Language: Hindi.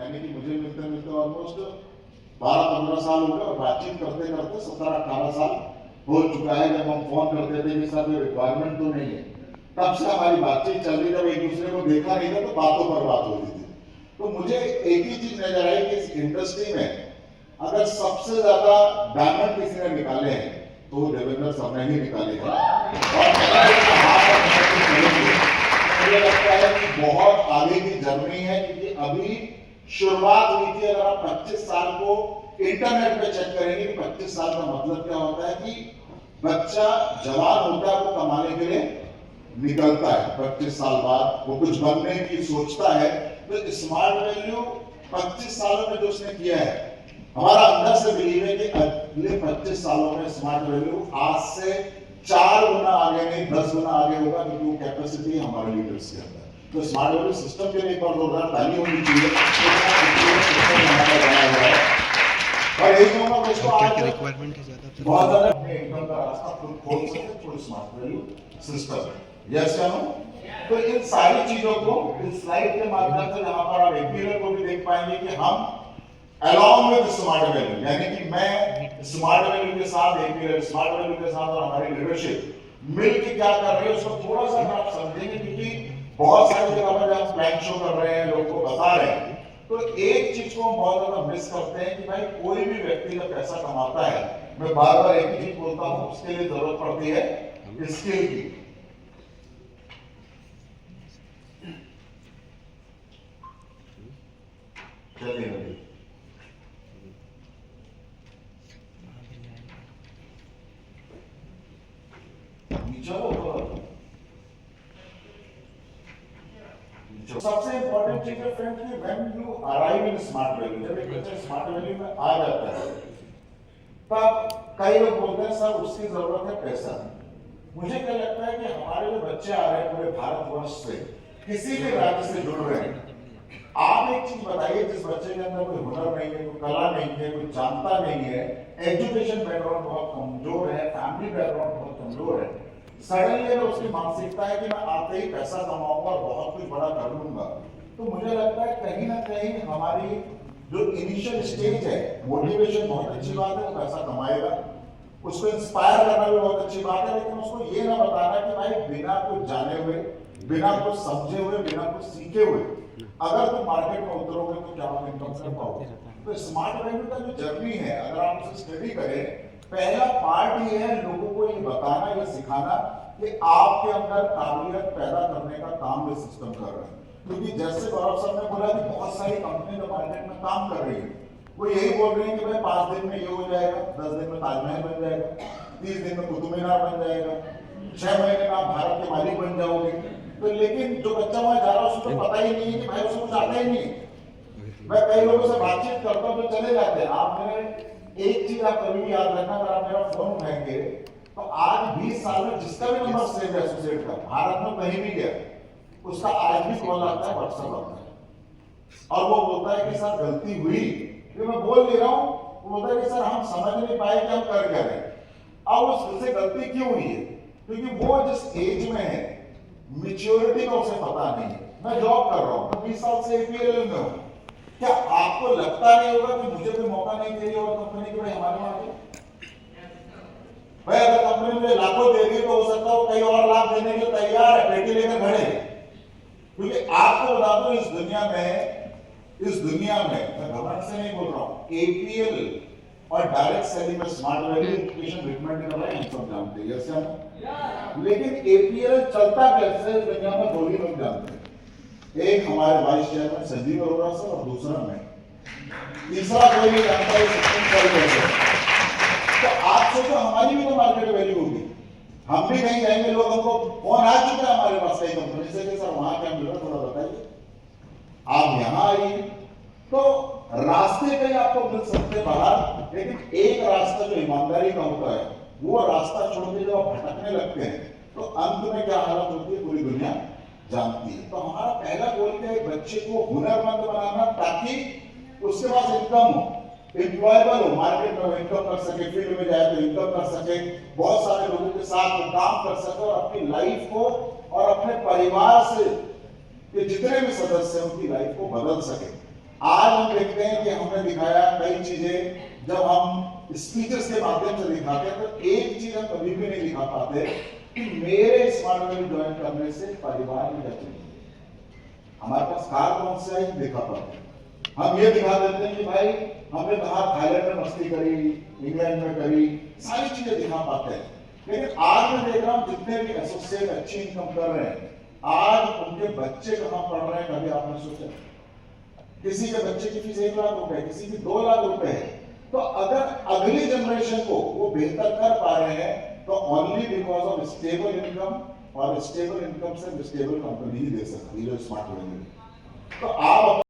यानी कि मुझे मिलते मिलते ऑलमोस्ट 12-15 साल हो गए और बातचीत करते करते 17-18 साल हो चुका है। जब हम फोन करते थे कि सर कोई रिक्वायरमेंट तो नहीं है, तब से हमारी बातचीत चल रही। जब एक दूसरे को देखा नहीं था तो बातों पर बात होती थी। तो मुझे एक ही चीज नजर आई कि इस इंडस्ट्री में अगर सबसे ज्यादा डायमंड किसी ने निकाले हैं तो देवेंद्र सर ने ही निकाले हैं। और मुझे लगता है कि बहुत आगे की जर्नी है, क्योंकि अभी शुरुआत हुई थी। अगर आप 25 साल को इंटरनेट पे चेक करेंगे कि 25 साल का मतलब क्या होता है कि बच्चा जवान होता है, वो कमाने के लिए निकलता है। 25 साल बाद वो कुछ बनने की सोचता है। तो स्मार्ट वैल्यू 25 सालों में जो उसने किया है, हमारा अंदर से बिलीव है कि अगले 25 सालों में स्मार्ट वैल्यू आज से 4 गुना आगे नहीं 10 गुना आगे होगा, क्योंकि वो कैपेसिटी हमारे लीडर्स के अंदर। तो स्मार्ट वैल्यू सिस्टम के लिए एक बार जोरदार ताली होनी चाहिए। और एक नंबर दोस्तों, आज रिक्वायरमेंट है ज्यादा बहुत ज्यादा अपने इनकम का रास्ता खुद खोल सके through smart value system. Yes या नो? तो इन सारी चीजों को इस स्लाइड के माध्यम से जहां पर आप एपीएल को भी देख पाएंगे कि हम अलॉन्ग विद स्मार्ट वैल्यू, यानी कि मैं स्मार्ट वैल्यू के साथ एपीएल स्मार्ट वैल्यू के साथ और हमारी लीडरशिप मिलकर क्या कर रही है उसको थोड़ा सा आप समझेंगे। क्योंकि बहुत सारी जगह पर जब प्लान शो कर रहे हैं, लोगों को बता रहे हैं, तो एक चीज को हम बहुत ज्यादा मिस करते हैं कि भाई कोई भी व्यक्ति जब पैसा कमाता है, मैं बार बार एक ही चीज बोलता हूं, उसके लिए जरूरत पड़ती है स्किल की। चलिए सबसे इंपॉर्टेंट चीज है फ्रेंड्स कि when you arrive in smart value, जब एक बच्चा स्मार्ट वैल्यू में आ जाता है, तब कई लोग बोलते हैं सर उसकी जरूरत है पैसा। मुझे क्या लगता है कि हमारे जो बच्चे आ रहे हैं पूरे भारतवर्ष से, किसी भी राज्य से जुड़ रहे हैं, आप एक चीज बताइए, जिस बच्चे के अंदर कोई हुनर नहीं है, कोई कला नहीं है, कोई जानता नहीं है, एजुकेशन बैकग्राउंड बहुत कमजोर है, फैमिली बैकग्राउंड बहुत कमजोर है, सडनली अगर उसकी मानसिकता है कि मैं आते ही पैसा कमाऊंगा और बहुत कुछ बड़ा कर लूंगा, तो मुझे लगता है कहीं ना कहीं हमारी जो इनिशियल स्टेज है, मोटिवेशन बहुत अच्छी बात है, वो पैसा कमाएगा, उसको इंस्पायर करना भी बहुत अच्छी बात है, लेकिन उसको ये ना बताना कि भाई बिना कुछ जाने हुए, बिना कुछ समझे हुए, बिना कुछ सीखे हुए अगर तुम मार्केट में उतरोगे तो क्या आप इनकम कर पाओगे। तो स्मार्ट वैल्यू का जो जर्नी है, अगर आप उसे स्टडी करें, पहला पार्ट ये है लोगों को ये बताना, ये सिखाना कि आपके अंदर काबिलियत पैदा करने का काम ये सिस्टम कर रहा है। क्योंकि जैसे गौरव सर ने बोला कि बहुत सारी कंपनी जो मार्केट में काम कर रही है, वो यही बोल रही है कि भाई 5 दिन में ये हो जाएगा, 10 दिन में ताजमहल बन जाएगा, 30 दिन में कुतुब मीनार बन जाएगा, 6 महीने में आप भारत के मालिक बन जाओगे। तो लेकिन जो बच्चा वहां जा रहा है उसको पता ही नहीं है कि भाई उसको कुछ आता ही नहीं है। मैं कई लोगों से बातचीत करता हूँ तो चले जाते हैं। आप मेरे एक चीज आप कभी भी याद रखना, अगर आप मेरा फोन उठाएंगे तो आज 20 साल में जिसका भी नंबर सेव है एसोसिएट का, भारत में कहीं भी गया, उसका आज भी कॉल आता है, व्हाट्सएप आता है, और वो बोलता है कि सर गलती हुई, जो मैं बोल ले रहा हूँ, वो बोलता है कि सर हम समझ नहीं पाए कि हम कर क्या रहे। अब उससे गलती क्यों हुई है? क्योंकि वो जिस एज में है, मैच्योरिटी का उसे पता नहीं है। मैं जॉब कर रहा हूँ, मैं 20 साल से एपीएल में हूँ, क्या आपको लगता नहीं होगा कि मुझे कोई मौका नहीं दे रही और कंपनी की भाई हमारे मार्केट, भाई अगर कंपनी मुझे लाखों दे रही तो हो सकता है कई और लाख देने के लिए तैयार है, पेटी लेकर खड़े। क्योंकि आपको बता दो इस दुनिया में मैं घमंड से नहीं बोल रहा हूँ, एपीएल और डायरेक्ट सेलिंग में स्मार्ट वैल्यू एजुकेशन रिकमेंड कर रहे हैं, हम सब जानते हैं, यस या नो? लेकिन एपीएल चलता कैसे दुनिया में दो ही लोग जानते हैं, एक हमारे vice chairman Sanjeev Arora sir और दूसरा मैं, तीसरा कोई नहीं जानता है सिस्टम चल कैसे। तो आप सोचो हमारी भी तो मार्केट वैल्यू होगी, हम भी नहीं जाएंगे, लोग हमको फोन आ चुका है हमारे पास कई कंपनी से कि सर वहां क्या मिल रहा थोड़ा बताइए, आप यहाँ आइए। तो रास्ते कहीं आपको मिल सकते बाहर, लेकिन एक रास्ता जो ईमानदारी का होता है, वो रास्ता छोड़ के जब आप भटकने लगते हैं तो अंत में क्या हालत होती है पूरी दुनिया जानती है। तो हमारा पहला गोल क्या है, बच्चे को हुनरमंद बनाना, ताकि उसके पास इनकम हो, एम्प्लॉयबल हो, मार्केट में इनकम कर सके, फील्ड में जाए तो इनकम कर सके, बहुत सारे लोगों के साथ वो काम कर सके और अपनी लाइफ को और अपने परिवार से के जितने भी सदस्य हैं उनकी लाइफ को बदल सके। आज हम देखते हैं कि हमने दिखाया कई चीजें, जब हम स्पीचेस के माध्यम से दिखाते हैं तो एक चीज हम कभी भी नहीं दिखा पाते कि मेरे स्मार्ट वैली ज्वाइन करने से परिवार में क्या चेंज। हमारे पास कार कौन सा है दिखा पाते हैं, हम ये दिखा देते हैं कि भाई हमने कहा थाईलैंड में मस्ती करी, इंग्लैंड में करी, सारी चीजें दिखा पाते हैं। लेकिन आज मैं देख रहा हूं जितने भी एसोसिएट अच्छी इनकम कर रहे हैं, आज उनके बच्चे कहां पढ़ रहे हैं कभी आपने सोचा? किसी के बच्चे की फीस 1 लाख रुपए, किसी की 2 लाख रुपए है। तो अगर अगली जनरेशन को वो बेहतर कर पा रहे हैं तो only because of stable income, और स्टेबल इनकम से स्टेबल कंपनी ही दे सकती है जो स्मार्ट वैली। तो आप